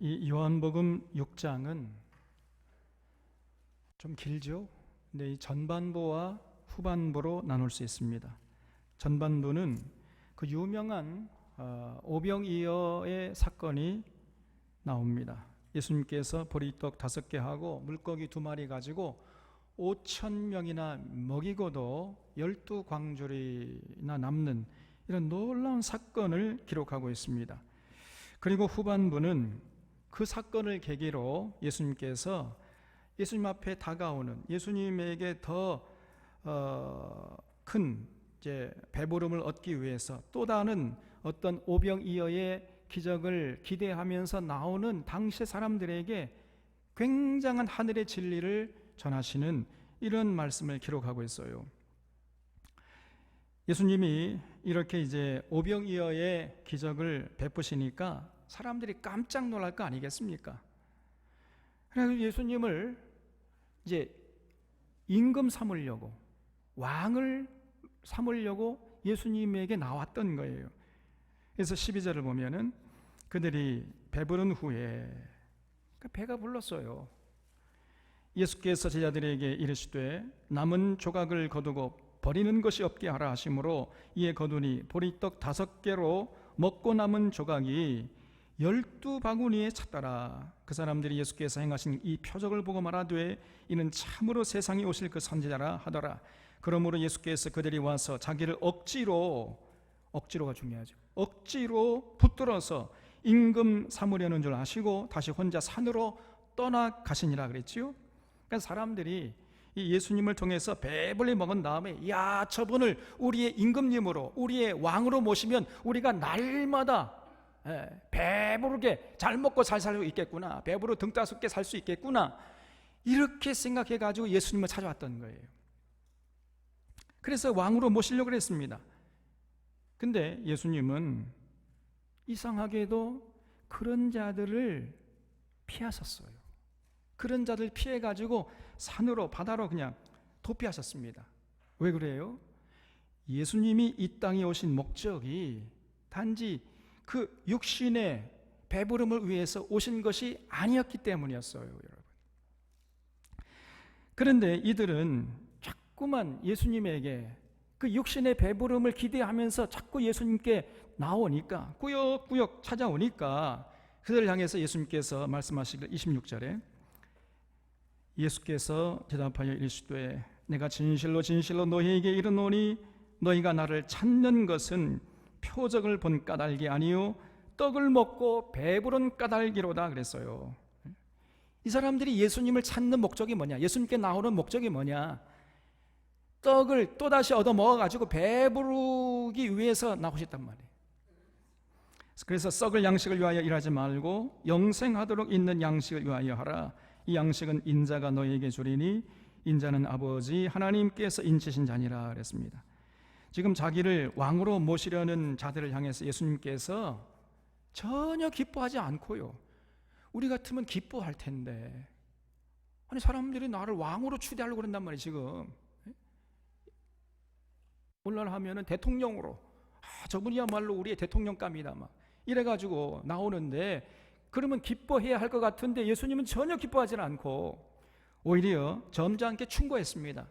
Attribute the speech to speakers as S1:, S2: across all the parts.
S1: 이 요한복음 6장은 좀 길죠. 근데 이 전반부와 후반부로 나눌 수 있습니다. 전반부는 그 유명한 오병이어의 사건이 나옵니다. 예수님께서 보리떡 5개 하고 물고기 2마리 가지고 5,000명이나 먹이고도 12광주리나 남는 이런 놀라운 사건을 기록하고 있습니다. 그리고 후반부는 그 사건을 계기로 예수님께서 예수님 앞에 다가오는 예수님에게 더 큰 배부름을 얻기 위해서 또 다른 어떤 오병이어의 기적을 기대하면서 나오는 당시의 사람들에게 굉장한 하늘의 진리를 전하시는 이런 말씀을 기록하고 있어요. 예수님이 이렇게 오병이어의 기적을 베푸시니까 사람들이 깜짝 놀랄 거 아니겠습니까? 그래서 예수님을 임금 삼으려고, 왕을 삼으려고 예수님에게 나왔던 거예요. 그래서 12절을 보면은 그들이 배부른 후에 배가 불렀어요. 예수께서 제자들에게 이르시되 남은 조각을 거두고 버리는 것이 없게 하라 하심으로 이에 거두니 보리떡 5개로 먹고 남은 조각이 12바구니에 찼더라. 그 사람들이 예수께서 행하신 이 표적을 보고 말하되 이는 참으로 세상에 오실 그 선지자라 하더라. 그러므로 예수께서 그들이 와서 자기를 억지로가 중요하죠. 억지로 붙들어서 임금 삼으려는 줄 아시고 다시 혼자 산으로 떠나가시니라 그랬지요. 그러니까 사람들이 이 예수님을 통해서 배불리 먹은 다음에 야, 저분을 우리의 임금님으로 우리의 왕으로 모시면 우리가 날마다 배부르게 잘 먹고 잘 살고 있겠구나, 배부르 등 따숩게 살 수 있겠구나, 이렇게 생각해가지고 예수님을 찾아왔던 거예요. 그래서 왕으로 모시려고 했습니다. 근데 예수님은 이상하게도 그런 자들을 피하셨어요. 그런 자들 피해가지고 산으로 바다로 그냥 도피하셨습니다. 왜 그래요? 예수님이 이 땅에 오신 목적이 단지 그 육신의 배부름을 위해서 오신 것이 아니었기 때문이었어요, 여러분. 그런데 이들은 자꾸만 예수님에게 그 육신의 배부름을 기대하면서 자꾸 예수님께 나오니까, 꾸역꾸역 찾아오니까 그들을 향해서 예수님께서 말씀하시길 26절에 예수께서 대답하여 이르시되 내가 진실로 진실로 너희에게 이르노니 너희가 나를 찾는 것은 표적을 본 까닭이 아니요 떡을 먹고 배부른 까닭이로다 그랬어요. 이 사람들이 예수님을 찾는 목적이 뭐냐? 예수님께 나오는 목적이 뭐냐? 떡을 또다시 얻어 먹어가지고 배부르기 위해서 나오셨단 말이에요. 그래서 썩을 양식을 위하여 일하지 말고 영생하도록 있는 양식을 위하여 하라. 이 양식은 인자가 너희에게 주리니 인자는 아버지 하나님께서 인치신 자니라 그랬습니다. 지금 자기를 왕으로 모시려는 자들을 향해서 예수님께서 전혀 기뻐하지 않고요, 우리 같으면 기뻐할 텐데, 아니 사람들이 나를 왕으로 추대하려고 그런단 말이에요. 지금 오늘날 하면은 대통령으로 저분이야말로 우리의 대통령감이다 막 이래가지고 나오는데, 그러면 기뻐해야 할 것 같은데 예수님은 전혀 기뻐하지 않고 오히려 점잖게 충고했습니다.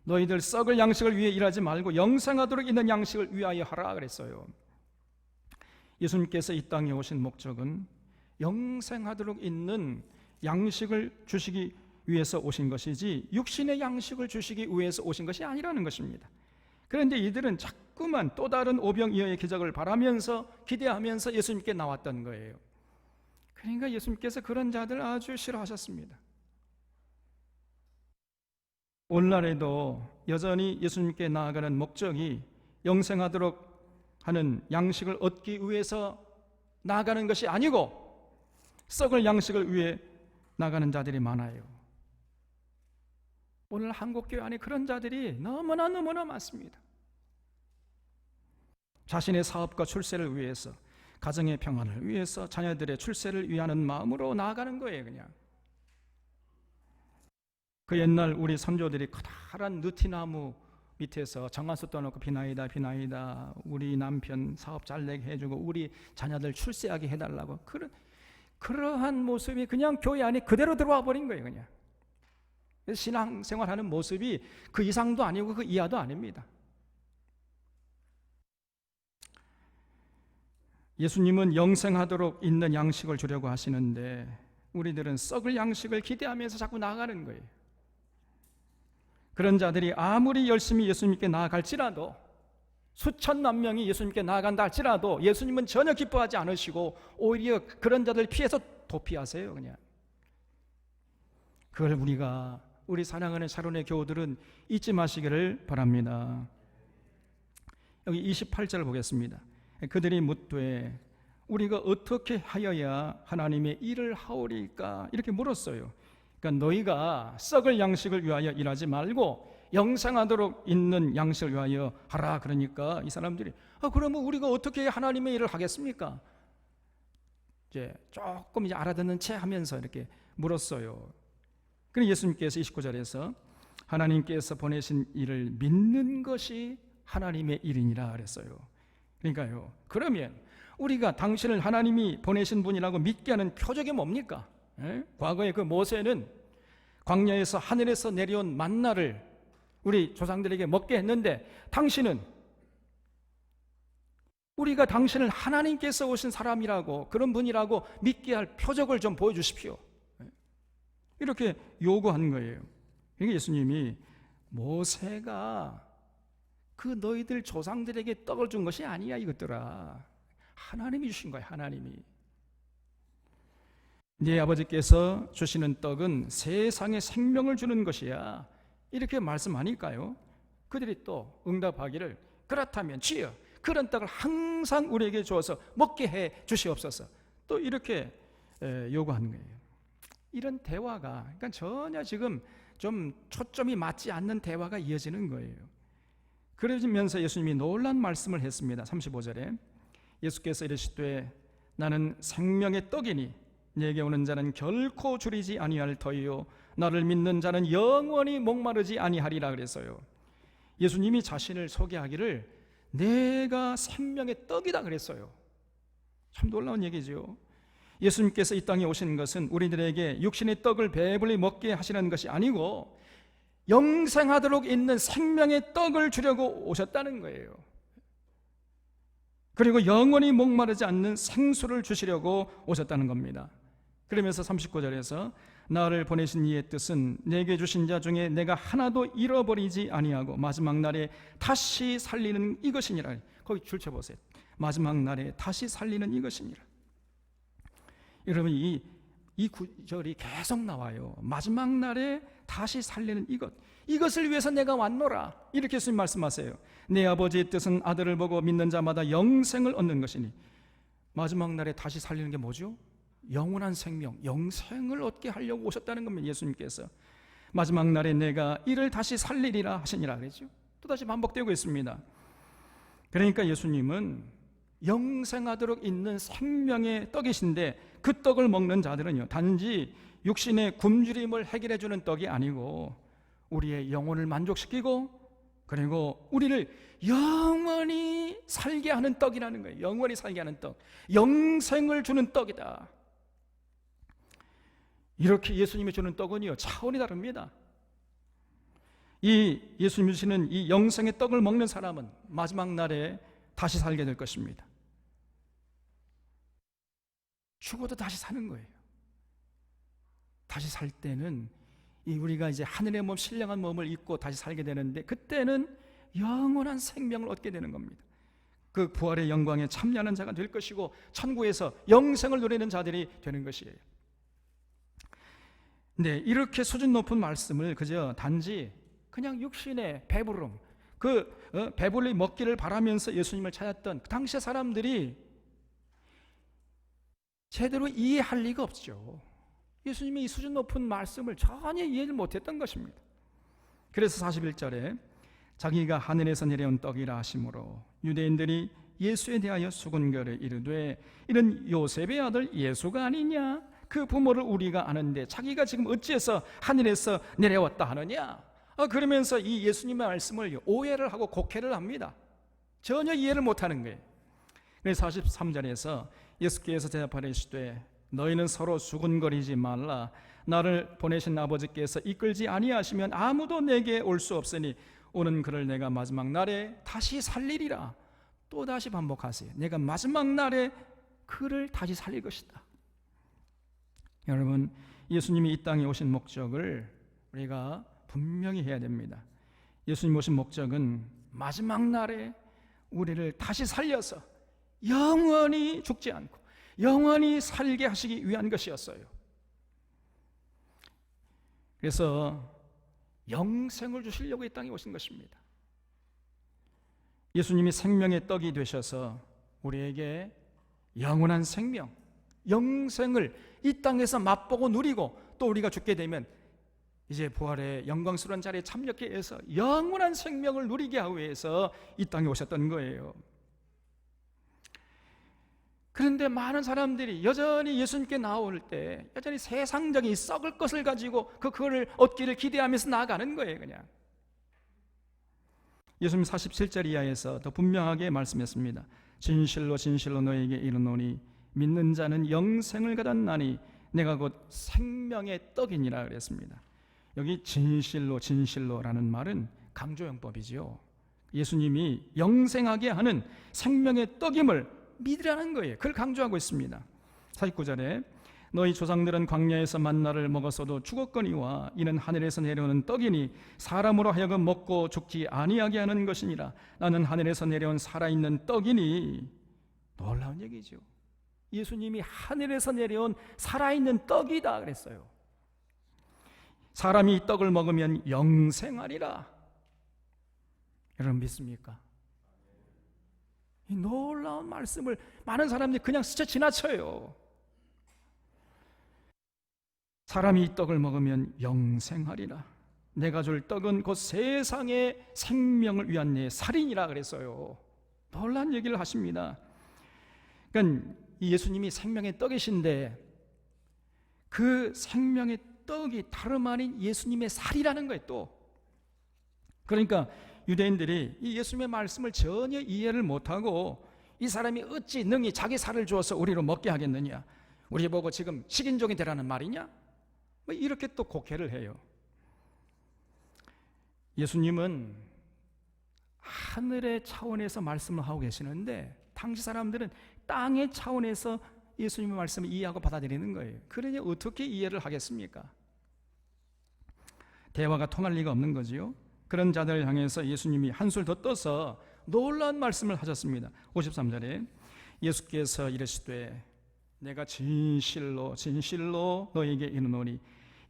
S1: 너희들 썩을 양식을 위해 일하지 말고 영생하도록 있는 양식을 위하여 하라 그랬어요. 예수님께서 이 땅에 오신 목적은 영생하도록 있는 양식을 주시기 위해서 오신 것이지 육신의 양식을 주시기 위해서 오신 것이 아니라는 것입니다. 그런데 이들은 자꾸만 또 다른 오병이어의 기적을 바라면서 기대하면서 예수님께 나왔던 거예요. 그러니까 예수님께서 그런 자들 아주 싫어하셨습니다. 오늘날에도 여전히 예수님께 나아가는 목적이 영생하도록 하는 양식을 얻기 위해서 나아가는 것이 아니고 썩을 양식을 위해 나가는 자들이 많아요. 오늘 한국교회 안에 그런 자들이 너무나 많습니다. 자신의 사업과 출세를 위해서, 가정의 평안을 위해서, 자녀들의 출세를 위하는 마음으로 나아가는 거예요. 그냥 그 옛날 우리 선조들이 커다란 느티나무 밑에서 정한수 떠놓고 비나이다 우리 남편 사업 잘 되게 해주고 우리 자녀들 출세하게 해달라고, 그러한 모습이 그냥 교회 안에 그대로 들어와 버린 거예요. 그냥 신앙생활하는 모습이 그 이상도 아니고 그 이하도 아닙니다. 예수님은 영생하도록 있는 양식을 주려고 하시는데 우리들은 썩을 양식을 기대하면서 자꾸 나아가는 거예요. 그런 자들이 아무리 열심히 예수님께 나아갈지라도, 수천만 명이 예수님께 나아간다 할지라도 예수님은 전혀 기뻐하지 않으시고 오히려 그런 자들 피해서 도피하세요. 그냥 그걸 우리 사랑하는 샤론의 교우들은 잊지 마시기를 바랍니다. 여기 28절을 보겠습니다. 그들이 묻되 우리가 어떻게 하여야 하나님의 일을 하오리까? 이렇게 물었어요. 그러니까 너희가 썩을 양식을 위하여 일하지 말고 영생하도록 있는 양식을 위하여 하라. 그러니까 이 사람들이 그러면 우리가 어떻게 하나님의 일을 하겠습니까? 이제 조금 이제 알아듣는 채 하면서 이렇게 물었어요. 그래서 예수님께서 29절에서 하나님께서 보내신 일을 믿는 것이 하나님의 일이니라 그랬어요. 그러니까요, 그러면 우리가 당신을 하나님이 보내신 분이라고 믿게 하는 표적이 뭡니까? 과거에 그 모세는 광야에서 하늘에서 내려온 만나를 우리 조상들에게 먹게 했는데 당신은 우리가 당신을 하나님께서 오신 사람이라고, 그런 분이라고 믿게 할 표적을 좀 보여주십시오. 이렇게 요구한 거예요. 그러니까 예수님이 모세가 그 너희들 조상들에게 떡을 준 것이 아니야 이것들아. 하나님이 주신 거야. 하나님이. 네 아버지께서 주시는 떡은 세상에 생명을 주는 것이야. 이렇게 말씀하니까요, 그들이 또 응답하기를 그렇다면 주여 그런 떡을 항상 우리에게 주어서 먹게 해 주시옵소서. 또 이렇게 요구하는 거예요. 이런 대화가 그러니까 전혀 지금 좀 초점이 맞지 않는 대화가 이어지는 거예요. 그러면서 예수님이 놀란 말씀을 했습니다. 35절에 예수께서 이르시되 나는 생명의 떡이니 내게 오는 자는 결코 줄이지 아니할 터이요 나를 믿는 자는 영원히 목마르지 아니하리라 그랬어요. 예수님이 자신을 소개하기를 내가 생명의 떡이다 그랬어요. 참 놀라운 얘기죠. 예수님께서 이 땅에 오신 것은 우리들에게 육신의 떡을 배불리 먹게 하시는 것이 아니고 영생하도록 있는 생명의 떡을 주려고 오셨다는 거예요. 그리고 영원히 목마르지 않는 생수를 주시려고 오셨다는 겁니다. 그러면서 39절에서 나를 보내신 이의 뜻은 내게 주신 자 중에 내가 하나도 잃어버리지 아니하고 마지막 날에 다시 살리는 이것이니라. 거기 줄쳐 보세요. 마지막 날에 다시 살리는 이것이니라. 여러분 이 구절이 계속 나와요. 마지막 날에 다시 살리는 이것을 위해서 내가 왔노라. 이렇게 예수님 말씀하세요. 내 아버지의 뜻은 아들을 보고 믿는 자마다 영생을 얻는 것이니. 마지막 날에 다시 살리는 게 뭐죠? 영원한 생명, 영생을 얻게 하려고 오셨다는 겁니다. 예수님께서 마지막 날에 내가 이를 다시 살리리라 하시니라 그랬죠. 또다시 반복되고 있습니다. 그러니까 예수님은 영생하도록 있는 생명의 떡이신데 그 떡을 먹는 자들은요 단지 육신의 굶주림을 해결해 주는 떡이 아니고 우리의 영혼을 만족시키고 그리고 우리를 영원히 살게 하는 떡이라는 거예요. 영원히 살게 하는 떡, 영생을 주는 떡이다. 이렇게 예수님이 주는 떡은요 차원이 다릅니다. 이 예수님이 주시는 이 영생의 떡을 먹는 사람은 마지막 날에 다시 살게 될 것입니다. 죽어도 다시 사는 거예요. 다시 살 때는 우리가 이제 하늘의 몸, 신령한 몸을 입고 다시 살게 되는데 그때는 영원한 생명을 얻게 되는 겁니다. 그 부활의 영광에 참여하는 자가 될 것이고 천국에서 영생을 누리는 자들이 되는 것이에요. 네, 이렇게 수준 높은 말씀을 그저 단지 그냥 육신의 배부름, 배불리 먹기를 바라면서 예수님을 찾았던 그 당시의 사람들이 제대로 이해할 리가 없죠. 예수님의 이 수준 높은 말씀을 전혀 이해를 못했던 것입니다. 그래서 41절에 자기가 하늘에서 내려온 떡이라 하심으로 유대인들이 예수에 대하여 수군거려 이르되 이는 요셉의 아들 예수가 아니냐? 그 부모를 우리가 아는데 자기가 지금 어찌해서 하늘에서 내려왔다 하느냐? 그러면서 이 예수님의 말씀을 오해를 하고 곡해를 합니다. 전혀 이해를 못하는 거예요. 그래서 43절에서 예수께서 대답하시되 너희는 서로 수군거리지 말라. 나를 보내신 아버지께서 이끌지 아니하시면 아무도 내게 올 수 없으니 오는 그를 내가 마지막 날에 다시 살리리라. 또 다시 반복하세요. 내가 마지막 날에 그를 다시 살릴 것이다. 여러분, 예수님이 이 땅에 오신 목적을 우리가 분명히 해야 됩니다. 예수님 오신 목적은 마지막 날에 우리를 다시 살려서 영원히 죽지 않고 영원히 살게 하시기 위한 것이었어요. 그래서 영생을 주시려고 이 땅에 오신 것입니다. 예수님이 생명의 떡이 되셔서 우리에게 영원한 생명, 영생을 이 땅에서 맛보고 누리고 또 우리가 죽게 되면 이제 부활의 영광스러운 자리에 참여하게 해서 영원한 생명을 누리게 하기 위해서 이 땅에 오셨던 거예요. 그런데 많은 사람들이 여전히 예수님께 나올 때 여전히 세상적인 썩을 것을 가지고 그거를 얻기를 기대하면서 나아가는 거예요. 그냥 예수님 47절 이하에서 더 분명하게 말씀했습니다. 진실로 진실로 너에게 이르노니 믿는 자는 영생을 가졌나니 내가 곧 생명의 떡이니라 그랬습니다. 여기 진실로 진실로라는 말은 강조용법이지요. 예수님이 영생하게 하는 생명의 떡임을 믿으라는 거예요. 그걸 강조하고 있습니다. 49절에 너희 조상들은 광야에서 만나를 먹었어도 죽었거니와 이는 하늘에서 내려오는 떡이니 사람으로 하여금 먹고 죽지 아니하게 하는 것이니라. 나는 하늘에서 내려온 살아있는 떡이니. 놀라운 얘기죠. 예수님이 하늘에서 내려온 살아있는 떡이다 그랬어요. 사람이 이 떡을 먹으면 영생하리라. 여러분 믿습니까? 이 놀라운 말씀을 많은 사람들이 그냥 스쳐 지나쳐요. 사람이 이 떡을 먹으면 영생하리라. 내가 줄 떡은 곧 세상의 생명을 위한 내 살이니라 그랬어요. 놀라운 얘기를 하십니다. 그러니까 이 예수님이 생명의 떡이신데 그 생명의 떡이 다름 아닌 예수님의 살이라는 거예요. 또 그러니까 유대인들이 이 예수님의 말씀을 전혀 이해를 못하고 이 사람이 어찌 능히 자기 살을 주어서 우리로 먹게 하겠느냐, 우리 보고 지금 식인종이 되라는 말이냐, 뭐 이렇게 또 곡해를 해요. 예수님은 하늘의 차원에서 말씀을 하고 계시는데 당시 사람들은 땅의 차원에서 예수님의 말씀을 이해하고 받아들이는 거예요. 그러니 어떻게 이해를 하겠습니까? 대화가 통할 리가 없는 거지요. 그런 자들을 향해서 예수님이 한술 더 떠서 놀라운 말씀을 하셨습니다. 53절에 예수께서 이르시되 내가 진실로 진실로 너에게 이르노니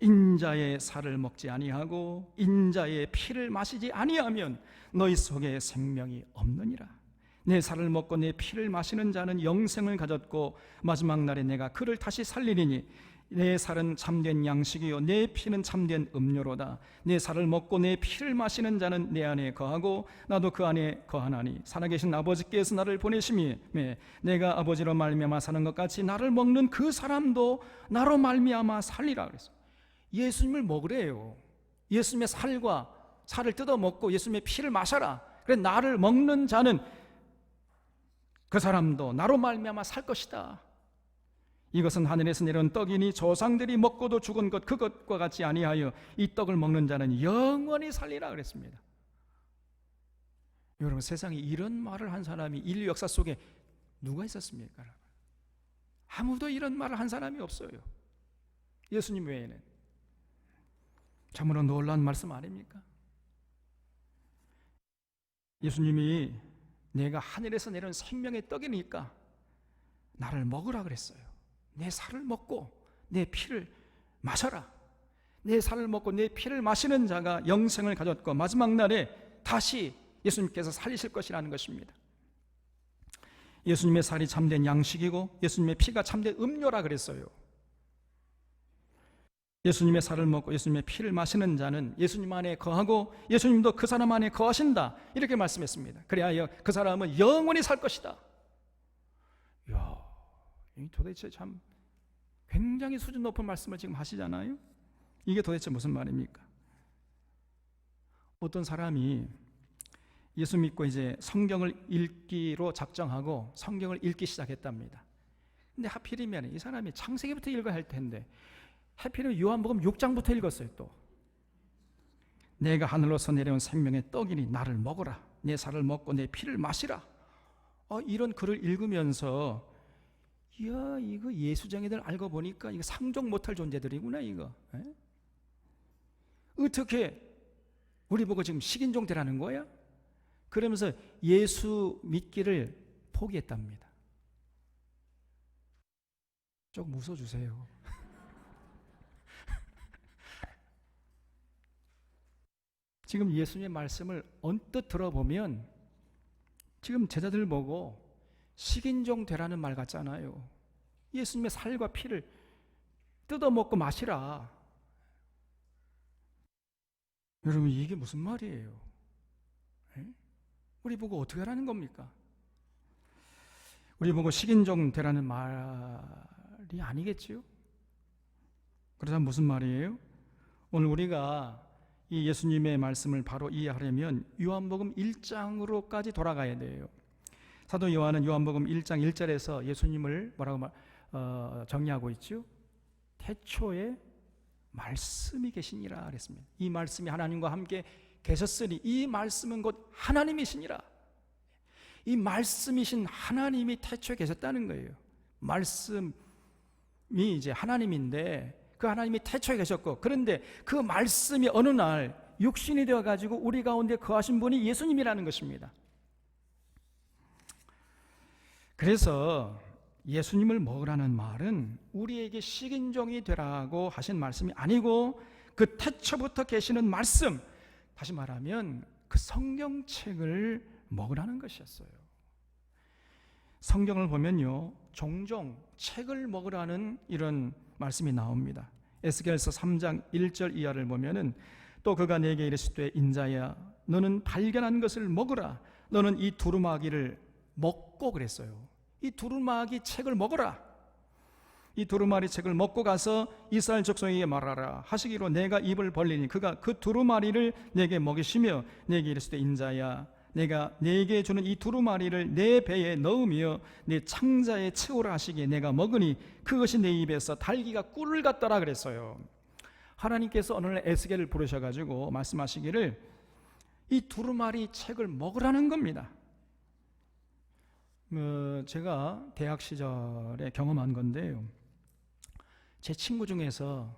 S1: 인자의 살을 먹지 아니하고 인자의 피를 마시지 아니하면 너희 속에 생명이 없느니라. 내 살을 먹고 내 피를 마시는 자는 영생을 가졌고 마지막 날에 내가 그를 다시 살리리니 내 살은 참된 양식이요 내 피는 참된 음료로다. 내 살을 먹고 내 피를 마시는 자는 내 안에 거하고 나도 그 안에 거하나니 살아계신 아버지께서 나를 보내심이 내가 아버지로 말미암아 사는 것 같이 나를 먹는 그 사람도 나로 말미암아 살리라 그랬어요. 예수님을 먹으래요. 예수님의 살과 살을 뜯어 먹고 예수님의 피를 마셔라. 그래 나를 먹는 자는 그 사람도 나로 말미암아 살 것이다. 이것은 하늘에서 내려온 떡이니 조상들이 먹고도 죽은 것 그것과 같이 아니하여 이 떡을 먹는 자는 영원히 살리라 그랬습니다. 여러분 세상에 이런 말을 한 사람이 인류 역사 속에 누가 있었습니까? 아무도 이런 말을 한 사람이 없어요. 예수님 외에는. 참으로 놀라운 말씀 아닙니까? 예수님이 내가 하늘에서 내려온 생명의 떡이니까 나를 먹으라 그랬어요. 내 살을 먹고 내 피를 마셔라. 내 살을 먹고 내 피를 마시는 자가 영생을 가졌고 마지막 날에 다시 예수님께서 살리실 것이라는 것입니다. 예수님의 살이 참된 양식이고 예수님의 피가 참된 음료라 그랬어요. 예수님의 살을 먹고 예수님의 피를 마시는 자는 예수님 안에 거하고 예수님도 그 사람 안에 거하신다 이렇게 말씀했습니다. 그래야 그 사람은 영원히 살 것이다. 이야, 도대체 참 굉장히 수준 높은 말씀을 지금 하시잖아요. 이게 도대체 무슨 말입니까? 어떤 사람이 예수 믿고 이제 성경을 읽기로 작정하고 성경을 읽기 시작했답니다. 근데 하필이면 이 사람이 창세기부터 읽어야 할 텐데 하필이면 요한복음 6장부터 읽었어요. 또 내가 하늘로서 내려온 생명의 떡이니 나를 먹어라, 내 살을 먹고 내 피를 마시라. 이런 글을 읽으면서 이야, 이거 예수쟁이들 알고 보니까 이거 상종 못할 존재들이구나 이거. 에? 어떻게 우리 보고 지금 식인종 되라는 거야? 그러면서 예수 믿기를 포기했답니다. 조금 웃어주세요. 지금 예수님의 말씀을 언뜻 들어보면 지금 제자들 보고 식인종 되라는 말 같잖아요. 예수님의 살과 피를 뜯어먹고 마시라. 여러분, 이게 무슨 말이에요? 에? 우리 보고 어떻게 하라는 겁니까? 우리 보고 식인종 되라는 말이 아니겠지요? 그렇다면 무슨 말이에요? 오늘 우리가 이 예수님의 말씀을 바로 이해하려면 요한복음 1장으로까지 돌아가야 돼요. 사도 요한은 요한복음 1장 1절에서 예수님을 뭐라고 정의하고 있죠? 태초에 말씀이 계시니라 그랬습니다. 이 말씀이 하나님과 함께 계셨으니 이 말씀은 곧 하나님이시니라. 이 말씀이신 하나님이 태초에 계셨다는 거예요. 말씀이 이제 하나님인데 그 하나님이 태초에 계셨고, 그런데 그 말씀이 어느 날 육신이 되어가지고 우리 가운데 거하신 분이 예수님이라는 것입니다. 그래서 예수님을 먹으라는 말은 우리에게 식인종이 되라고 하신 말씀이 아니고 그 태초부터 계시는 말씀, 다시 말하면 그 성경책을 먹으라는 것이었어요. 성경을 보면요, 종종 책을 먹으라는 이런 말씀이 나옵니다. 에스겔서 3장 1절 이하를 보면은 또 그가 내게 이르시되 인자야 너는 발견한 것을 먹으라. 너는 이 두루마기를 먹고 그랬어요. 이 두루마기 책을 먹어라. 이 두루마리 책을 먹고 가서 이스라엘 족속에게 말하라 하시기로 내가 입을 벌리니 그가 그 두루마리를 내게 먹이시며 내게 이르시되 인자야 내가 네게 주는 이 두루마리를 내 배에 넣으며 내 창자에 채우라 하시기에 내가 먹으니 그것이 내 입에서 달기가 꿀을 같더라 그랬어요. 하나님께서 어느 날 에스겔을 부르셔가지고 말씀하시기를 이 두루마리 책을 먹으라는 겁니다. 제가 대학 시절에 경험한 건데요, 제 친구 중에서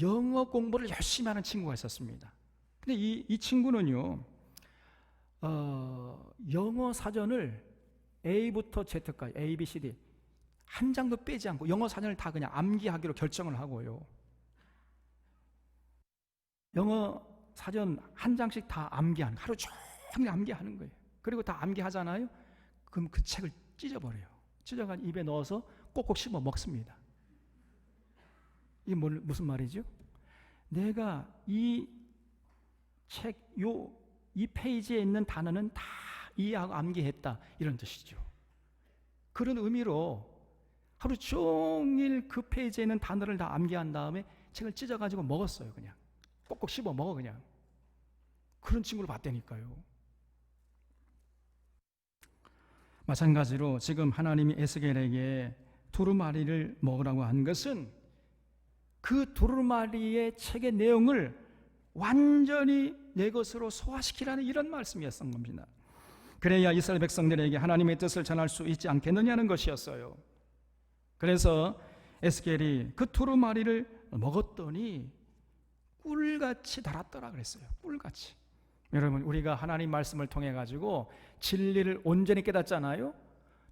S1: 영어 공부를 열심히 하는 친구가 있었습니다. 근데 이 친구는요, 영어 사전을 A부터 Z까지 A, B, C, D 한 장도 빼지 않고 영어 사전을 다 그냥 암기하기로 결정을 하고요, 영어 사전 한 장씩 다 암기하는, 하루 종일 암기하는 거예요. 그리고 다 암기하잖아요. 그럼 그 책을 찢어버려요. 찢어가지고 입에 넣어서 꼭꼭 씹어 먹습니다. 이게 무슨 말이죠? 내가 이 책, 이 페이지에 있는 단어는 다 이해하고 암기했다, 이런 뜻이죠. 그런 의미로 하루 종일 그 페이지에 있는 단어를 다 암기한 다음에 책을 찢어가지고 먹었어요. 그냥 꼭꼭 씹어 먹어. 그냥 그런 친구를 봤다니까요. 마찬가지로 지금 하나님이 에스겔에게 두루마리를 먹으라고 한 것은 그 두루마리의 책의 내용을 완전히 내 것으로 소화시키라는 이런 말씀이었던 겁니다. 그래야 이스라엘 백성들에게 하나님의 뜻을 전할 수 있지 않겠느냐는 것이었어요. 그래서 에스겔이 그 두루마리를 먹었더니 꿀같이 달았더라 그랬어요. 꿀같이. 여러분, 우리가 하나님 말씀을 통해 가지고 진리를 온전히 깨닫잖아요.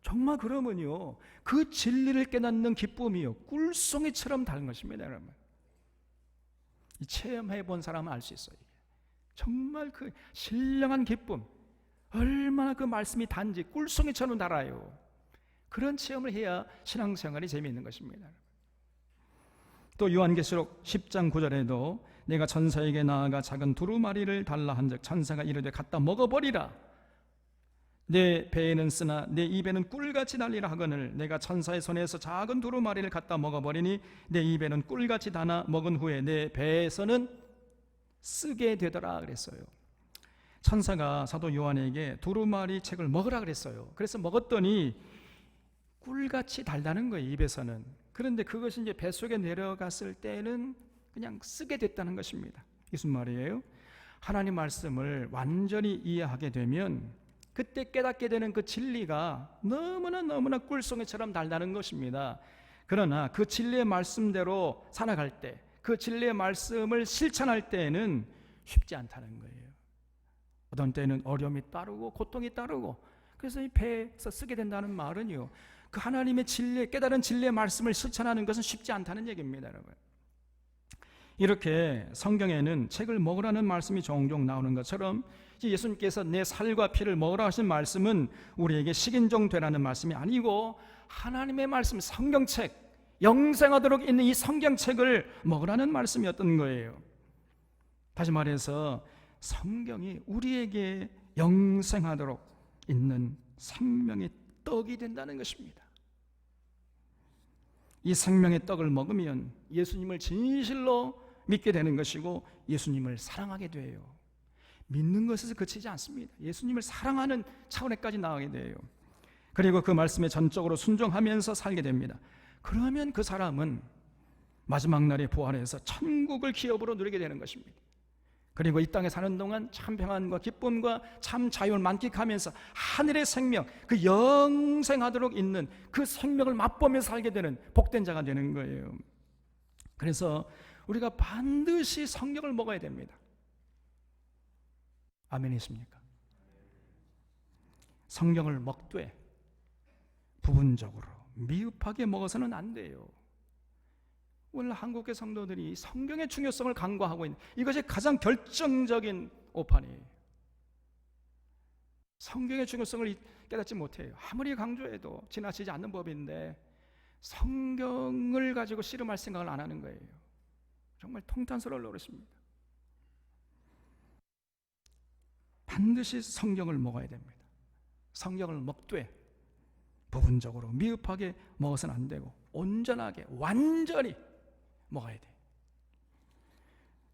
S1: 정말 그러면요, 그 진리를 깨닫는 기쁨이요 꿀송이처럼 다른 것입니다. 여러분, 이 체험해 본 사람은 알 수 있어요. 정말 그 신령한 기쁨, 얼마나 그 말씀이 단지 꿀송이처럼 달아요. 그런 체험을 해야 신앙생활이 재미있는 것입니다. 또 요한계시록 10장 9절에도 내가 천사에게 나아가 작은 두루마리를 달라 한즉 천사가 이르되 갖다 먹어버리라. 내 배에는 쓰나 내 입에는 꿀같이 달리라 하거늘 내가 천사의 손에서 작은 두루마리를 갖다 먹어버리니 내 입에는 꿀같이 다나 먹은 후에 내 배에서는 쓰게 되더라 그랬어요. 천사가 사도 요한에게 두루마리 책을 먹으라 그랬어요. 그래서 먹었더니 밀같이 달다는 거예요, 입에서는. 그런데 그것이 이제 뱃속에 내려갔을 때는 그냥 쓰게 됐다는 것입니다. 무슨 말이에요? 하나님 말씀을 완전히 이해하게 되면 그때 깨닫게 되는 그 진리가 너무나 꿀송이처럼 달다는 것입니다. 그러나 그 진리의 말씀대로 살아갈 때, 그 진리의 말씀을 실천할 때에는 쉽지 않다는 거예요. 어떤 때는 어려움이 따르고 고통이 따르고, 그래서 이 배에서 쓰게 된다는 말은요, 그 하나님의 진리, 깨달은 진리의 말씀을 실천하는 것은 쉽지 않다는 얘기입니다, 여러분. 이렇게 성경에는 책을 먹으라는 말씀이 종종 나오는 것처럼 예수님께서 내 살과 피를 먹으라 하신 말씀은 우리에게 식인종 되라는 말씀이 아니고 하나님의 말씀, 성경책, 영생하도록 있는 이 성경책을 먹으라는 말씀이었던 거예요. 다시 말해서 성경이 우리에게 영생하도록 있는 생명의 떡이 된다는 것입니다. 이 생명의 떡을 먹으면 예수님을 진실로 믿게 되는 것이고 예수님을 사랑하게 돼요. 믿는 것에서 그치지 않습니다. 예수님을 사랑하는 차원에까지 나가게 돼요. 그리고 그 말씀에 전적으로 순종하면서 살게 됩니다. 그러면 그 사람은 마지막 날에 부활해서 천국을 기업으로 누리게 되는 것입니다. 그리고 이 땅에 사는 동안 참 평안과 기쁨과 참 자유를 만끽하면서 하늘의 생명, 그 영생하도록 있는 그 생명을 맛보면서 살게 되는 복된 자가 되는 거예요. 그래서 우리가 반드시 성경을 먹어야 됩니다. 아멘이십니까? 성경을 먹되 부분적으로 미흡하게 먹어서는 안 돼요. 오늘 한국의 성도들이 성경의 중요성을 간과하고 있는, 이것이 가장 결정적인 오판이에요. 성경의 중요성을 깨닫지 못해요. 아무리 강조해도 지나치지 않는 법인데 성경을 가지고 씨름할 생각을 안 하는 거예요. 정말 통탄스러울 노릇입니다. 반드시 성경을 먹어야 됩니다. 성경을 먹되 부분적으로 미흡하게 먹어서는 안 되고 온전하게 완전히 먹어야 돼.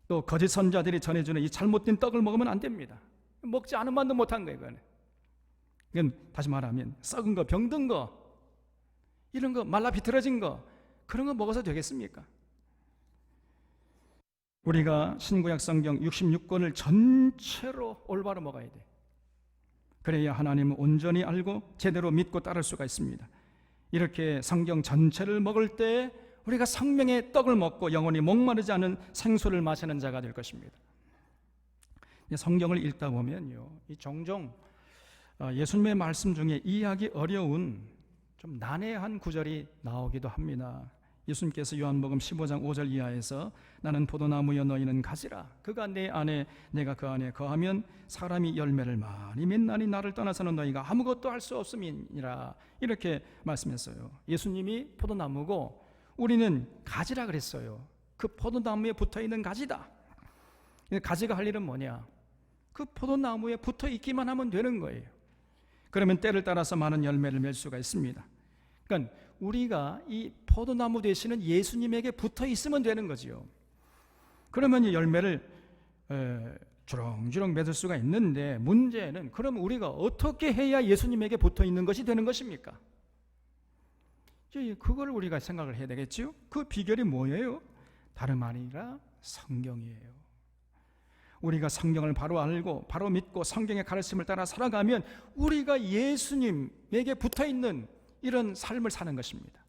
S1: 또 거짓 선자들이 전해주는 이 잘못된 떡을 먹으면 안 됩니다. 먹지 않은 만도 못한 거예요. 이건 다시 말하면 썩은 거, 병든 거, 이런 거, 말라 비틀어진 거, 그런 거 먹어서 되겠습니까? 우리가 신구약 성경 66권을 전체로 올바로 먹어야 돼. 그래야 하나님을 온전히 알고 제대로 믿고 따를 수가 있습니다. 이렇게 성경 전체를 먹을 때 우리가 생명의 떡을 먹고 영원히 목마르지 않은 생수를 마시는 자가 될 것입니다. 성경을 읽다 보면요, 종종 예수님의 말씀 중에 이해하기 어려운 좀 난해한 구절이 나오기도 합니다. 예수님께서 요한복음 15장 5절 이하에서 나는 포도나무여 너희는 가지라, 그가 내 안에 내가 그 안에 거하면 사람이 열매를 많이 맺나니 나를 떠나서는 너희가 아무것도 할 수 없음이니라, 이렇게 말씀했어요. 예수님이 포도나무고 우리는 가지라 그랬어요. 그 포도나무에 붙어있는 가지다. 가지가 할 일은 뭐냐? 그 포도나무에 붙어 있기만 하면 되는 거예요. 그러면 때를 따라서 많은 열매를 맺을 수가 있습니다. 그러니까 우리가 이 포도나무 되시는 예수님에게 붙어 있으면 되는 거지요. 그러면 이 열매를 주렁주렁 맺을 수가 있는데, 문제는 그럼 우리가 어떻게 해야 예수님에게 붙어 있는 것이 되는 것입니까? 그걸 우리가 생각을 해야 되겠지요. 그 비결이 뭐예요? 다름 아니라 성경이에요. 우리가 성경을 바로 알고 바로 믿고 성경의 가르침을 따라 살아가면 우리가 예수님에게 붙어 있는 이런 삶을 사는 것입니다.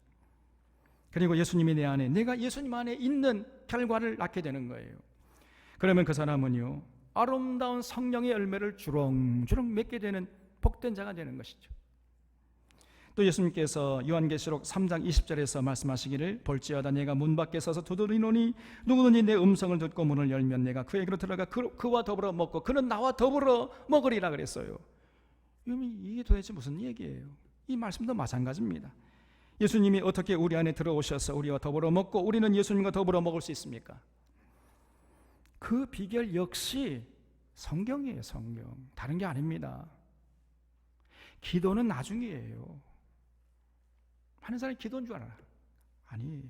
S1: 그리고 예수님이 내 안에, 내가 예수님 안에 있는 결과를 낳게 되는 거예요. 그러면 그 사람은요, 아름다운 성령의 열매를 주렁주렁 맺게 되는 복된 자가 되는 것이죠. 또 예수님께서 요한계시록 3장 20절에서 말씀하시기를 볼지어다 내가 문 밖에 서서 두드리노니 누구든지 내 음성을 듣고 문을 열면 내가 그에게로 들어가 그와 더불어 먹고 그는 나와 더불어 먹으리라 그랬어요. 이게 도대체 무슨 얘기예요? 이 말씀도 마찬가지입니다. 예수님이 어떻게 우리 안에 들어오셔서 우리와 더불어 먹고 우리는 예수님과 더불어 먹을 수 있습니까? 그 비결 역시 성경이에요. 성경. 다른 게 아닙니다. 기도는 나중이에요. 많은 사람이 기도인 줄 알아. 아니에요.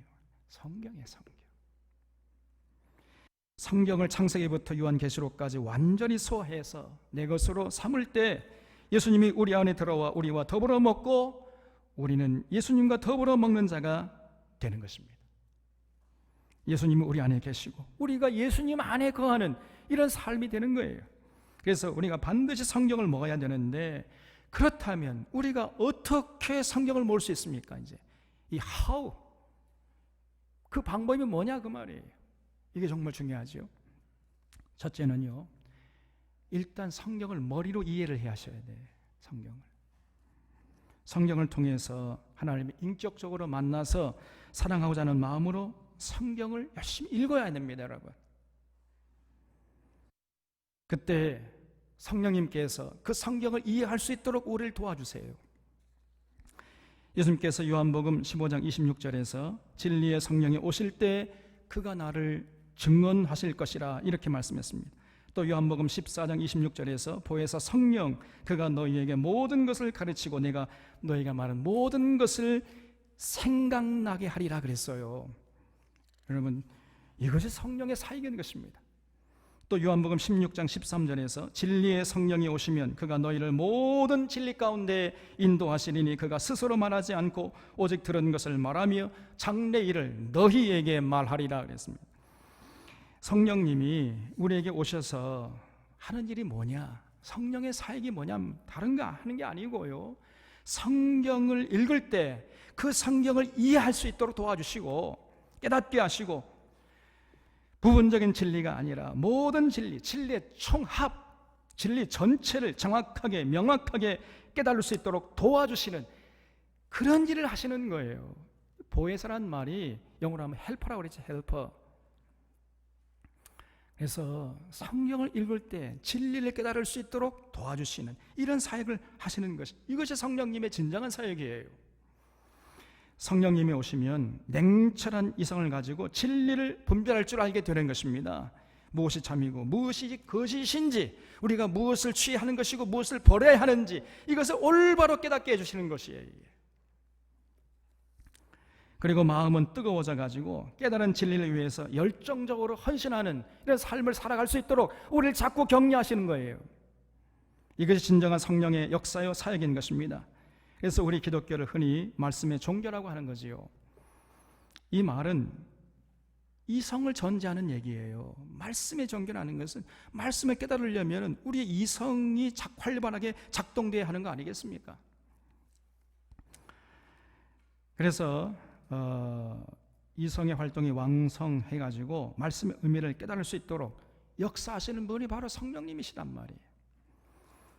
S1: 성경이에요. 성경. 성경을 창세기부터 요한계시록까지 완전히 소화해서 내 것으로 삼을 때 예수님이 우리 안에 들어와 우리와 더불어 먹고 우리는 예수님과 더불어 먹는 자가 되는 것입니다. 예수님은 우리 안에 계시고 우리가 예수님 안에 거하는 이런 삶이 되는 거예요. 그래서 우리가 반드시 성경을 먹어야 되는데, 그렇다면 우리가 어떻게 성경을 먹을 수 있습니까? 이제 이 how, 그 방법이 뭐냐 그 말이에요. 이게 정말 중요하죠. 첫째는요, 일단 성경을 머리로 이해를 해야 하셔야 돼요. 성경을 통해서 하나님을 인격적으로 만나서 사랑하고자 하는 마음으로 성경을 열심히 읽어야 됩니다, 여러분. 그때 성령님께서 그 성경을 이해할 수 있도록 우리를 도와주세요. 예수님께서 요한복음 15장 26절에서 진리의 성령이 오실 때 그가 나를 증언하실 것이라 이렇게 말씀했습니다. 또 요한복음 14장 26절에서 보혜사 성령, 그가 너희에게 모든 것을 가르치고 내가 너희가 말한 모든 것을 생각나게 하리라 그랬어요. 여러분, 이것이 성령의 사역인 것입니다. 또 요한복음 16장 13절에서 진리의 성령이 오시면 그가 너희를 모든 진리 가운데 인도하시리니 그가 스스로 말하지 않고 오직 들은 것을 말하며 장래 일을 너희에게 말하리라 그랬습니다. 성령님이 우리에게 오셔서 하는 일이 뭐냐, 성령의 사역이 뭐냐, 다른 거 하는 게 아니고요, 성경을 읽을 때 그 성경을 이해할 수 있도록 도와주시고 깨닫게 하시고, 부분적인 진리가 아니라 모든 진리, 진리의 총합, 진리 전체를 정확하게 명확하게 깨달을 수 있도록 도와주시는 그런 일을 하시는 거예요. 보혜사란 말이 영어로 하면 헬퍼라고 그랬죠. 헬퍼. 그래서 성경을 읽을 때 진리를 깨달을 수 있도록 도와주시는 이런 사역을 하시는 것이, 이것이 성령님의 진정한 사역이에요. 성령님이 오시면 냉철한 이성을 가지고 진리를 분별할 줄 알게 되는 것입니다. 무엇이 참이고 무엇이 거짓인지, 우리가 무엇을 취하는 것이고 무엇을 버려야 하는지, 이것을 올바로 깨닫게 해주시는 것이에요. 그리고 마음은 뜨거워져 가지고 깨달은 진리를 위해서 열정적으로 헌신하는 이런 삶을 살아갈 수 있도록 우리를 자꾸 격려하시는 거예요. 이것이 진정한 성령의 역사요 사역인 것입니다. 그래서 우리 기독교를 흔히 말씀의 종교라고 하는 거지요. 이 말은 이성을 전제하는 얘기예요. 말씀의 종교라는 것은 말씀을 깨달으려면 우리의 이성이 활발하게 작동돼야 하는 거 아니겠습니까? 그래서 이성의 활동이 왕성해가지고 말씀의 의미를 깨달을 수 있도록 역사하시는 분이 바로 성령님이시단 말이에요.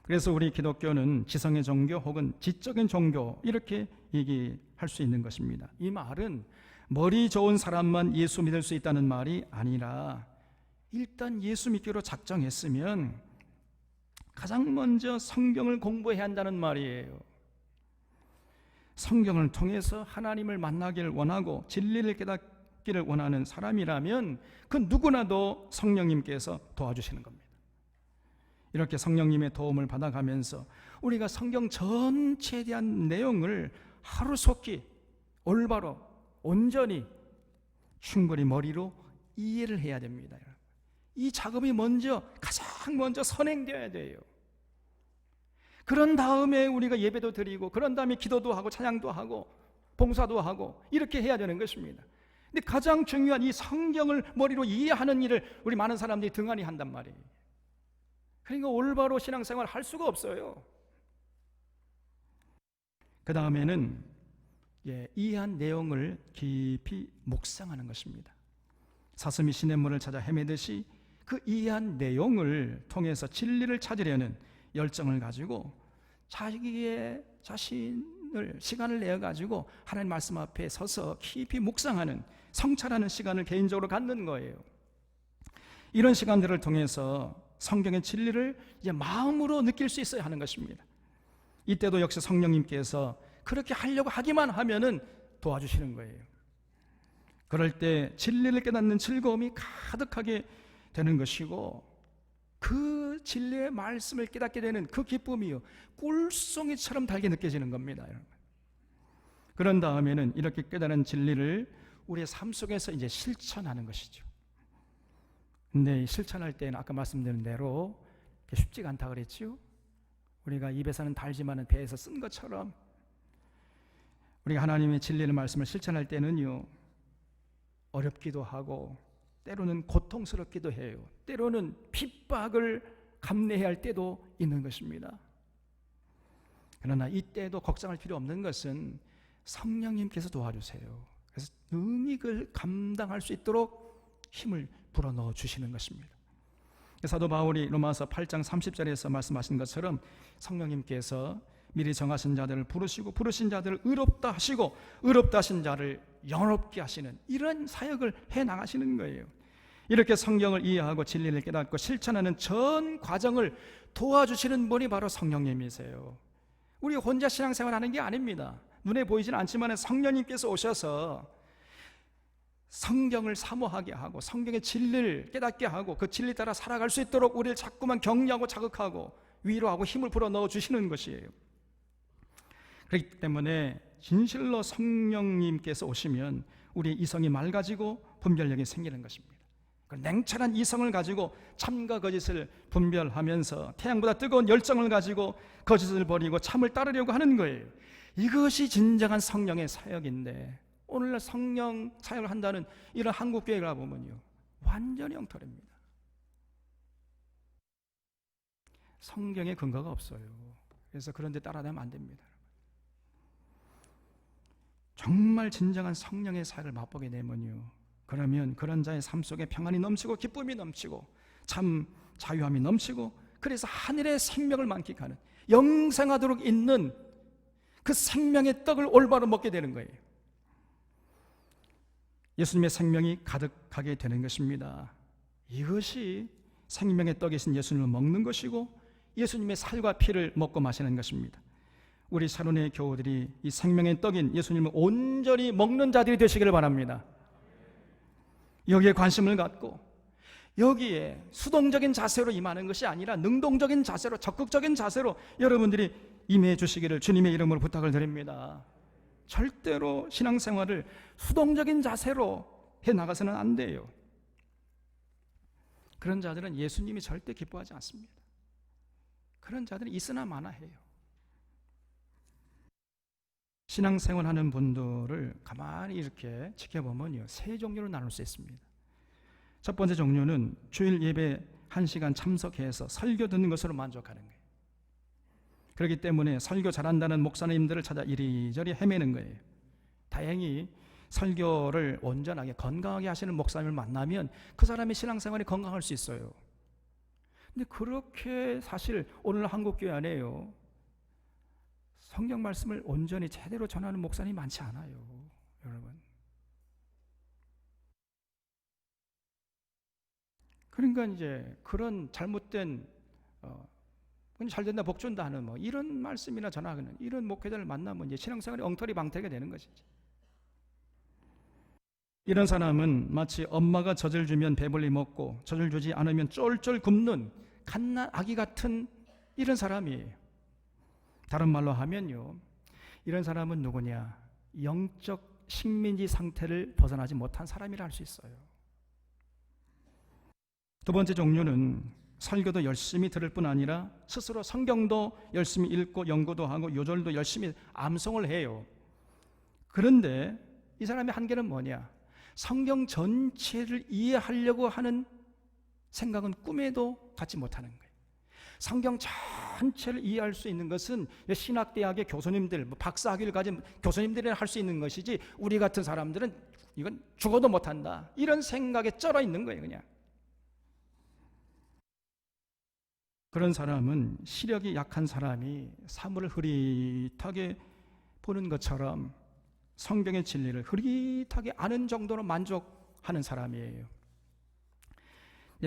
S1: 그래서 우리 기독교는 지성의 종교 혹은 지적인 종교, 이렇게 얘기할 수 있는 것입니다. 이 말은 머리 좋은 사람만 예수 믿을 수 있다는 말이 아니라, 일단 예수 믿기로 작정했으면 가장 먼저 성경을 공부해야 한다는 말이에요. 성경을 통해서 하나님을 만나기를 원하고 진리를 깨닫기를 원하는 사람이라면 그 누구나도 성령님께서 도와주시는 겁니다. 이렇게 성령님의 도움을 받아가면서 우리가 성경 전체에 대한 내용을 하루속히 올바로 온전히 충분히 머리로 이해를 해야 됩니다. 이 작업이 가장 먼저 선행되어야 돼요. 그런 다음에 우리가 예배도 드리고, 그런 다음에 기도도 하고 찬양도 하고 봉사도 하고 이렇게 해야 되는 것입니다. 근데 가장 중요한 이 성경을 머리로 이해하는 일을 우리 많은 사람들이 등한히 한단 말이에요. 그러니까 올바로 신앙생활을 할 수가 없어요. 그 다음에는 이해한 내용을 깊이 묵상하는 것입니다. 사슴이 시냇물을 찾아 헤매듯이 그 이해한 내용을 통해서 진리를 찾으려는 열정을 가지고 자기의 자신을 시간을 내어가지고 하나님 말씀 앞에 서서 깊이 묵상하는, 성찰하는 시간을 개인적으로 갖는 거예요. 이런 시간들을 통해서 성경의 진리를 이제 마음으로 느낄 수 있어야 하는 것입니다. 이때도 역시 성령님께서 그렇게 하려고 하기만 하면은 도와주시는 거예요. 그럴 때 진리를 깨닫는 즐거움이 가득하게 되는 것이고, 그 진리의 말씀을 깨닫게 되는 그 기쁨이요, 꿀송이처럼 달게 느껴지는 겁니다, 여러분. 그런 다음에는 이렇게 깨달은 진리를 우리의 삶 속에서 이제 실천하는 것이죠. 근데 실천할 때는 아까 말씀드린 대로 쉽지가 않다 그랬죠. 우리가 입에서는 달지만은 배에서 쓴 것처럼 우리가 하나님의 진리의 말씀을 실천할 때는요, 어렵기도 하고 때로는 고통스럽기도 해요. 때로는 핍박을 감내해야 할 때도 있는 것입니다. 그러나 이때도 걱정할 필요 없는 것은 성령님께서 도와주세요. 그래서 능히 그걸 감당할 수 있도록 힘을 불어넣어 주시는 것입니다. 사도 바울이 로마서 8장 30절에서 말씀하신 것처럼 성령님께서 미리 정하신 자들을 부르시고 부르신 자들을 의롭다 하시고 의롭다 하신 자를 영원롭게 하시는 이런 사역을 해나가시는 거예요. 이렇게 성경을 이해하고 진리를 깨닫고 실천하는 전 과정을 도와주시는 분이 바로 성령님이세요. 우리 혼자 신앙생활하는 게 아닙니다. 눈에 보이지는 않지만 성령님께서 오셔서 성경을 사모하게 하고 성경의 진리를 깨닫게 하고 그 진리 따라 살아갈 수 있도록 우리를 자꾸만 격려하고 자극하고 위로하고 힘을 불어넣어 주시는 것이에요. 그렇기 때문에 진실로 성령님께서 오시면 우리의 이성이 맑아지고 분별력이 생기는 것입니다. 냉철한 이성을 가지고 참과 거짓을 분별하면서 태양보다 뜨거운 열정을 가지고 거짓을 버리고 참을 따르려고 하는 거예요. 이것이 진정한 성령의 사역인데 오늘날 성령 사역을 한다는 이런 한국교회를 보면요, 완전히 엉터리입니다. 성경에 근거가 없어요. 그래서 그런 데 따라다니면 안 됩니다. 정말 진정한 성령의 사역을 맛보게 되면요, 그러면 그런 자의 삶 속에 평안이 넘치고 기쁨이 넘치고 참 자유함이 넘치고 그래서 하늘의 생명을 만끽하는 영생하도록 있는 그 생명의 떡을 올바로 먹게 되는 거예요. 예수님의 생명이 가득하게 되는 것입니다. 이것이 생명의 떡이신 예수님을 먹는 것이고 예수님의 살과 피를 먹고 마시는 것입니다. 우리 샤론의 교우들이 이 생명의 떡인 예수님을 온전히 먹는 자들이 되시기를 바랍니다. 여기에 관심을 갖고 여기에 수동적인 자세로 임하는 것이 아니라 능동적인 자세로, 적극적인 자세로 여러분들이 임해 주시기를 주님의 이름으로 부탁을 드립니다. 절대로 신앙생활을 수동적인 자세로 해나가서는 안 돼요. 그런 자들은 예수님이 절대 기뻐하지 않습니다. 그런 자들은 있으나 마나 해요. 신앙생활하는 분들을 가만히 이렇게 지켜보면요, 세 종류로 나눌 수 있습니다. 첫 번째 종류는 주일 예배 1시간 참석해서 설교 듣는 것으로 만족하는 거예요. 그렇기 때문에 설교 잘한다는 목사님들을 찾아 이리저리 헤매는 거예요. 다행히 설교를 온전하게 건강하게 하시는 목사님을 만나면 그 사람의 신앙생활이 건강할 수 있어요. 근데 그렇게 사실 오늘 한국교회 안에요, 성경 말씀을 온전히 제대로 전하는 목사님이 많지 않아요, 여러분. 그러니까 이제 그런 잘못된 잘 된다 복 준다 하는 이런 말씀이나 전하는 이런 목회자를 만나면 이제 신앙생활이 엉터리 방태가 되는 것이지. 이런 사람은 마치 엄마가 젖을 주면 배불리 먹고 젖을 주지 않으면 쫄쫄 굶는 갓난 아기 같은 이런 사람이에요. 다른 말로 하면요, 이런 사람은 누구냐? 영적 식민지 상태를 벗어나지 못한 사람이라 할 수 있어요. 두 번째 종류는 설교도 열심히 들을 뿐 아니라 스스로 성경도 열심히 읽고 연구도 하고 요절도 열심히 암송을 해요. 그런데 이 사람의 한계는 뭐냐? 성경 전체를 이해하려고 하는 생각은 꿈에도 갖지 못하는 거예요. 성경 전체를 이해할 수 있는 것은 신학대학의 교수님들, 박사학위를 가진 교수님들이 할 수 있는 것이지 우리 같은 사람들은 이건 죽어도 못한다, 이런 생각에 쩔어 있는 거예요. 그냥 그런 사람은 시력이 약한 사람이 사물을 흐릿하게 보는 것처럼 성경의 진리를 흐릿하게 아는 정도로 만족하는 사람이에요.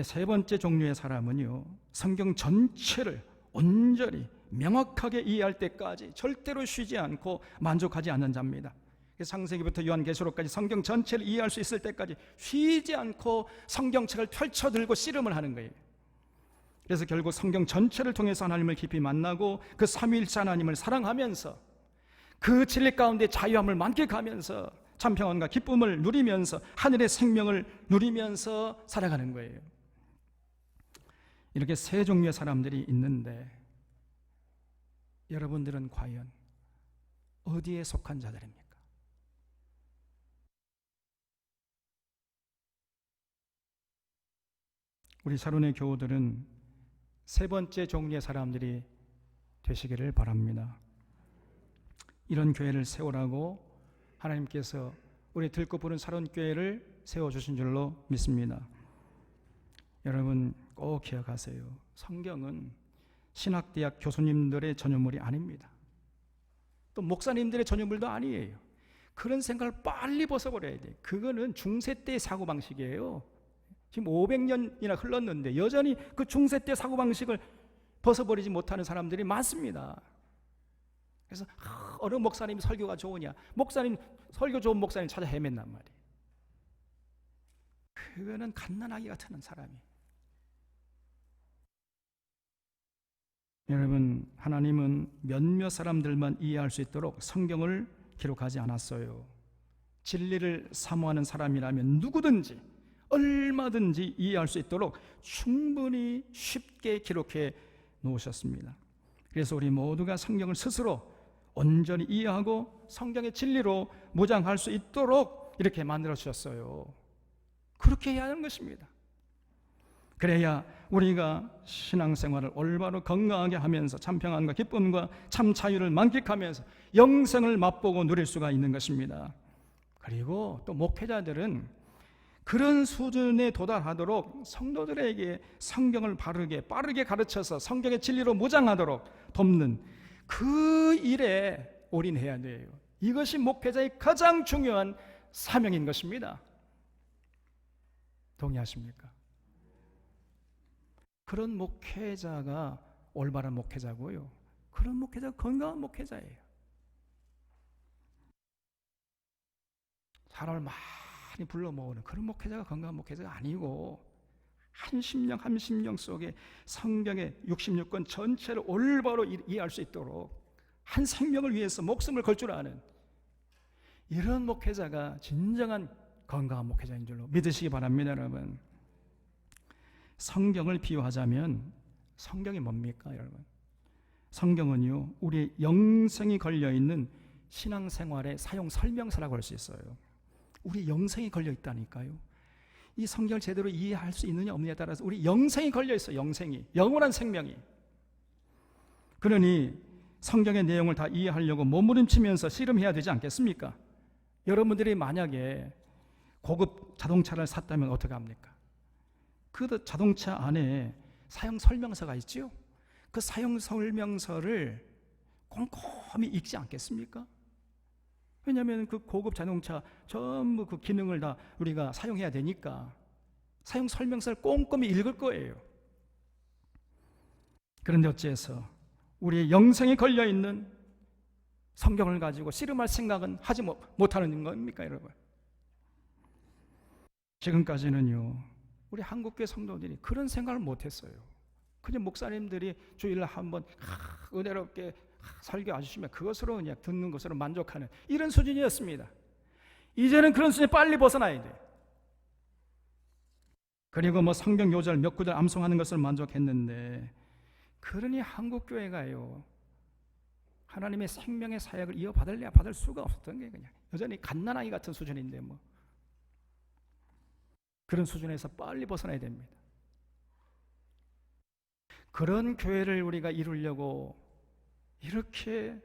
S1: 세 번째 종류의 사람은요, 성경 전체를 온전히 명확하게 이해할 때까지 절대로 쉬지 않고 만족하지 않는 자입니다. 창세기부터 요한계시록까지 성경 전체를 이해할 수 있을 때까지 쉬지 않고 성경책을 펼쳐들고 씨름을 하는 거예요. 그래서 결국 성경 전체를 통해서 하나님을 깊이 만나고 그 삼위일체 하나님을 사랑하면서 그 진리 가운데 자유함을 만끽하면서 참 평안과 기쁨을 누리면서 하늘의 생명을 누리면서 살아가는 거예요. 이렇게 세 종류의 사람들이 있는데 여러분들은 과연 어디에 속한 자들입니까? 우리 샤론의 교우들은 세 번째 종류의 사람들이 되시기를 바랍니다. 이런 교회를 세우라고 하나님께서 우리 들고 부른 샤론교회를 세워주신 줄로 믿습니다. 여러분 꼭 기억하세요. 성경은 신학대학 교수님들의 전유물이 아닙니다. 또 목사님들의 전유물도 아니에요. 그런 생각을 빨리 벗어버려야 돼요. 그거는 중세 때의 사고방식이에요. 지금 500년이나 흘렀는데 여전히 그 중세 때 사고방식을 벗어버리지 못하는 사람들이 많습니다. 그래서 어느 목사님이 설교가 좋으냐, 목사님 설교 좋은 목사님 찾아 헤맨단 말이에요. 그거는 갓난아기 같은 사람이. 여러분, 하나님은 몇몇 사람들만 이해할 수 있도록 성경을 기록하지 않았어요. 진리를 사모하는 사람이라면 누구든지 얼마든지 이해할 수 있도록 충분히 쉽게 기록해 놓으셨습니다. 그래서 우리 모두가 성경을 스스로 온전히 이해하고 성경의 진리로 무장할 수 있도록 이렇게 만들어 주셨어요. 그렇게 해야 하는 것입니다. 그래야 우리가 신앙생활을 올바로 건강하게 하면서 참 평안과 기쁨과 참 자유를 만끽하면서 영생을 맛보고 누릴 수가 있는 것입니다. 그리고 또 목회자들은 그런 수준에 도달하도록 성도들에게 성경을 빠르게 가르쳐서 성경의 진리로 무장하도록 돕는 그 일에 올인해야 돼요. 이것이 목회자의 가장 중요한 사명인 것입니다. 동의하십니까? 그런 목회자가 올바른 목회자고요. 그런 목회자가 건강한 목회자예요. 사람을 많이 불러 모으는 그런 목회자가 건강한 목회자가 아니고 한 심령 속에 성경의 66권 전체를 올바로 이해할 수 있도록 한 생명을 위해서 목숨을 걸 줄 아는 이런 목회자가 진정한 건강한 목회자인 줄로 믿으시기 바랍니다. 여러분, 성경을 비유하자면 성경이 뭡니까? 여러분, 성경은요 우리의 영생이 걸려있는 신앙생활의 사용 설명서라고 할 수 있어요. 우리 영생이 걸려있다니까요. 이 성경을 제대로 이해할 수 있느냐 없느냐에 따라서 우리 영생이 걸려있어요. 영생이, 영원한 생명이. 그러니 성경의 내용을 다 이해하려고 몸부림치면서 씨름해야 되지 않겠습니까? 여러분들이 만약에 고급 자동차를 샀다면 어떻게 합니까? 그 자동차 안에 사용 설명서가 있지요. 그 사용 설명서를 꼼꼼히 읽지 않겠습니까? 왜냐하면 그 고급 자동차 전부 그 기능을 다 우리가 사용해야 되니까 사용 설명서를 꼼꼼히 읽을 거예요. 그런데 어째서 우리의 영생이 걸려있는 성경을 가지고 씨름할 생각은 하지 못하는 겁니까, 여러분? 지금까지는요 우리 한국교회 성도들이 그런 생각을 못했어요. 그냥 목사님들이 주일날 한번 은혜롭게 설교해 주시면 그것으로 그냥 듣는 것으로 만족하는 이런 수준이었습니다. 이제는 그런 수준에 빨리 벗어나야 돼. 그리고 뭐 성경 요절 몇 구절 암송하는 것을 만족했는데, 그러니 한국교회가요 하나님의 생명의 사역을 이어받을래야 받을 수가 없었던 게 그냥 여전히 갓난아기 같은 수준인데 뭐 그런 수준에서 빨리 벗어나야 됩니다. 그런 교회를 우리가 이루려고 이렇게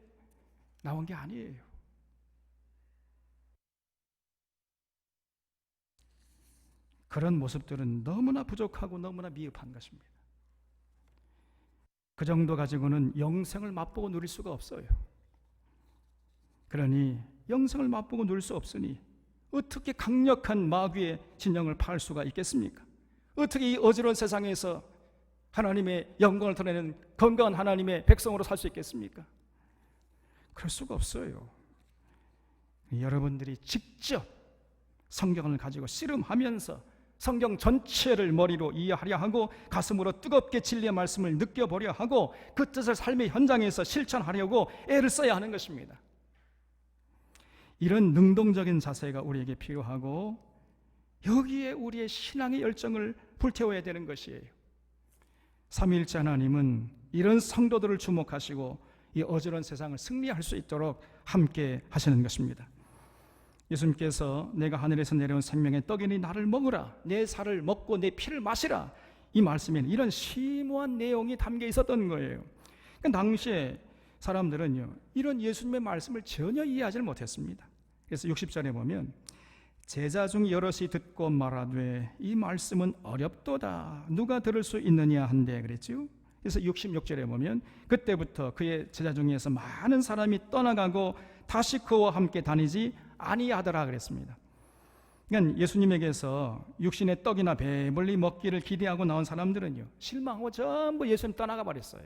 S1: 나온 게 아니에요. 그런 모습들은 너무나 부족하고 너무나 미흡한 것입니다. 그 정도 가지고는 영생을 맛보고 누릴 수가 없어요. 그러니 영생을 맛보고 누릴 수 없으니 어떻게 강력한 마귀의 진영을 파할 수가 있겠습니까? 어떻게 이 어지러운 세상에서 하나님의 영광을 드러내는 건강한 하나님의 백성으로 살 수 있겠습니까? 그럴 수가 없어요. 여러분들이 직접 성경을 가지고 씨름하면서 성경 전체를 머리로 이해하려 하고 가슴으로 뜨겁게 진리의 말씀을 느껴보려 하고 그 뜻을 삶의 현장에서 실천하려고 애를 써야 하는 것입니다. 이런 능동적인 자세가 우리에게 필요하고 여기에 우리의 신앙의 열정을 불태워야 되는 것이에요. 삼위일체 하나님은 이런 성도들을 주목하시고 이 어지러운 세상을 승리할 수 있도록 함께 하시는 것입니다. 예수님께서 내가 하늘에서 내려온 생명의 떡이니 나를 먹으라, 내 살을 먹고 내 피를 마시라, 이 말씀에는 이런 심오한 내용이 담겨 있었던 거예요. 그러니까 당시에 사람들은요, 이런 예수님의 말씀을 전혀 이해하지 못했습니다. 그래서 60절에 보면 제자 중 여럿이 듣고 말하되 이 말씀은 어렵도다, 누가 들을 수 있느냐 한데 그랬죠. 그래서 66절에 보면 그때부터 그의 제자 중에서 많은 사람이 떠나가고 다시 그와 함께 다니지 아니하더라 그랬습니다. 그러니까 예수님에게서 육신의 떡이나 배불리 먹기를 기대하고 나온 사람들은요, 실망하고 전부 예수님 떠나가 버렸어요.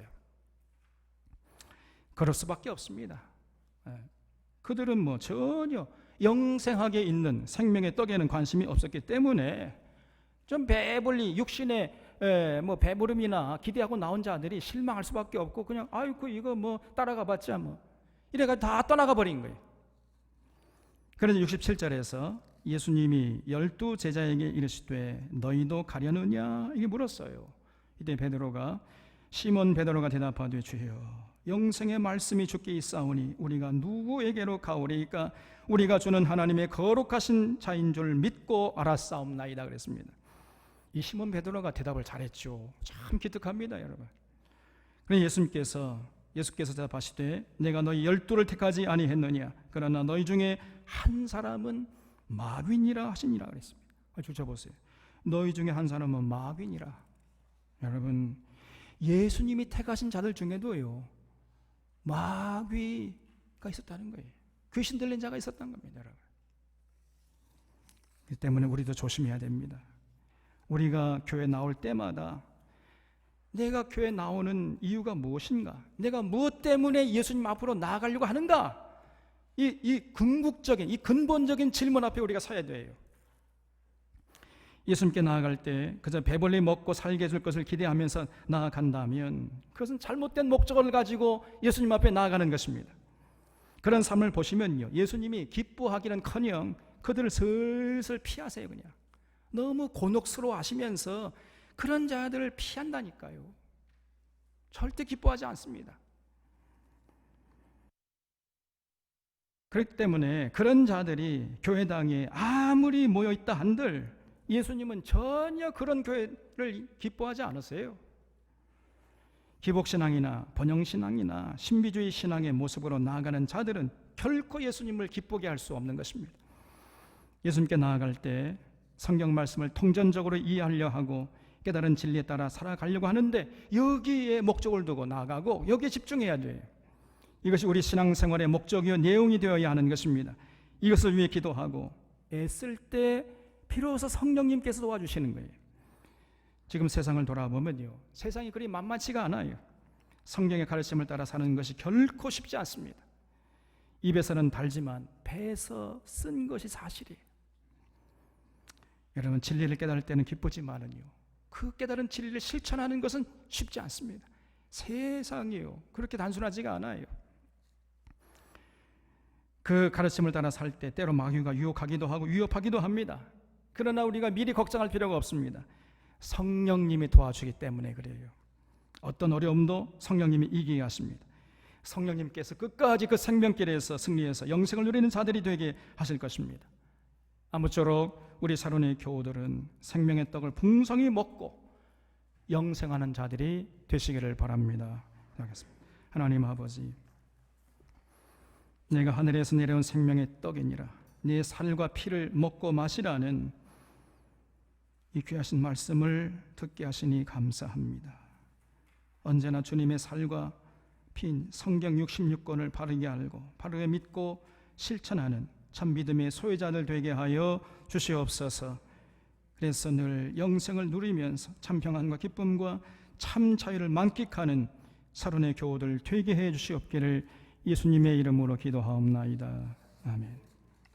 S1: 그럴 수밖에 없습니다. 그들은 뭐 전혀 영생하게 있는 생명의 떡에는 관심이 없었기 때문에 좀 배불리 육신의 뭐 배부름이나 기대하고 나온 자들이 실망할 수밖에 없고 그냥 아이고 이거 뭐 따라가 봤자 뭐 이래가 다 떠나가 버린 거예요. 그래서 67절에서 예수님이 12 제자에게 이르시되 너희도 가려느냐 이게 물었어요. 이때 베드로가 시몬 베드로가 대답하되 주여 영생의 말씀이 주께 있사오니 우리가 누구에게로 가오리까? 우리가 주는 하나님의 거룩하신 자인 줄 믿고 알았사옵나이다 그랬습니다. 이 시몬 베드로가 대답을 잘했죠. 참 기특합니다 여러분. 그러니 예수께서 대답하시되 내가 너희 12를 택하지 아니했느냐? 그러나 너희 중에 한 사람은 마귀니라 하시니라 그랬습니다. 주쳐보세요. 너희 중에 한 사람은 마귀니라. 여러분, 예수님이 택하신 자들 중에도요 마귀가 있었다는 거예요. 귀신 들린 자가 있었다는 겁니다 여러분. 그렇기 때문에 우리도 조심해야 됩니다. 우리가 교회 나올 때마다 내가 교회 나오는 이유가 무엇인가? 내가 무엇 때문에 예수님 앞으로 나아가려고 하는가? 이 궁극적인, 이 근본적인 질문 앞에 우리가 서야 돼요. 예수님께 나아갈 때 그저 배불리 먹고 살게 해줄 것을 기대하면서 나아간다면 그것은 잘못된 목적을 가지고 예수님 앞에 나아가는 것입니다. 그런 삶을 보시면요, 예수님이 기뻐하기는커녕 그들을 슬슬 피하세요. 그냥 너무 곤혹스러워 하시면서 그런 자들을 피한다니까요. 절대 기뻐하지 않습니다. 그렇기 때문에 그런 자들이 교회당에 아무리 모여있다 한들 예수님은 전혀 그런 교회를 기뻐하지 않으세요. 기복신앙이나 번영신앙이나 신비주의 신앙의 모습으로 나아가는 자들은 결코 예수님을 기쁘게 할 수 없는 것입니다. 예수님께 나아갈 때 성경 말씀을 통전적으로 이해하려 하고 깨달은 진리에 따라 살아가려고 하는데 여기에 목적을 두고 나아가고 여기에 집중해야 돼요. 이것이 우리 신앙생활의 목적이요 내용이 되어야 하는 것입니다. 이것을 위해 기도하고 애쓸 때 비로소 성령님께서 도와주시는 거예요. 지금 세상을 돌아보면요, 세상이 그리 만만치가 않아요. 성경의 가르침을 따라 사는 것이 결코 쉽지 않습니다. 입에서는 달지만 배에서 쓴 것이 사실이에요. 여러분, 진리를 깨달을 때는 기쁘지만은요, 그 깨달은 진리를 실천하는 것은 쉽지 않습니다. 세상이요, 그렇게 단순하지가 않아요. 그 가르침을 따라 살 때 때로 마귀가 유혹하기도 하고 위협하기도 합니다. 그러나 우리가 미리 걱정할 필요가 없습니다. 성령님이 도와주기 때문에 그래요. 어떤 어려움도 성령님이 이기게 하십니다. 성령님께서 끝까지 그 생명길에서 승리해서 영생을 누리는 자들이 되게 하실 것입니다. 아무쪼록 우리 사론의 교우들은 생명의 떡을 풍성히 먹고 영생하는 자들이 되시기를 바랍니다. 하겠습니다. 하나님 아버지, 내가 하늘에서 내려온 생명의 떡이니라 네 살과 피를 먹고 마시라는 이 귀하신 말씀을 듣게 하시니 감사합니다. 언제나 주님의 살과 피인 성경 66권을 바르게 알고 바르게 믿고 실천하는 참 믿음의 소유자들 되게 하여 주시옵소서. 그래서 늘 영생을 누리면서 참 평안과 기쁨과 참 자유를 만끽하는 사론의 교우들 되게 해 주시옵기를 예수님의 이름으로 기도하옵나이다. 아멘.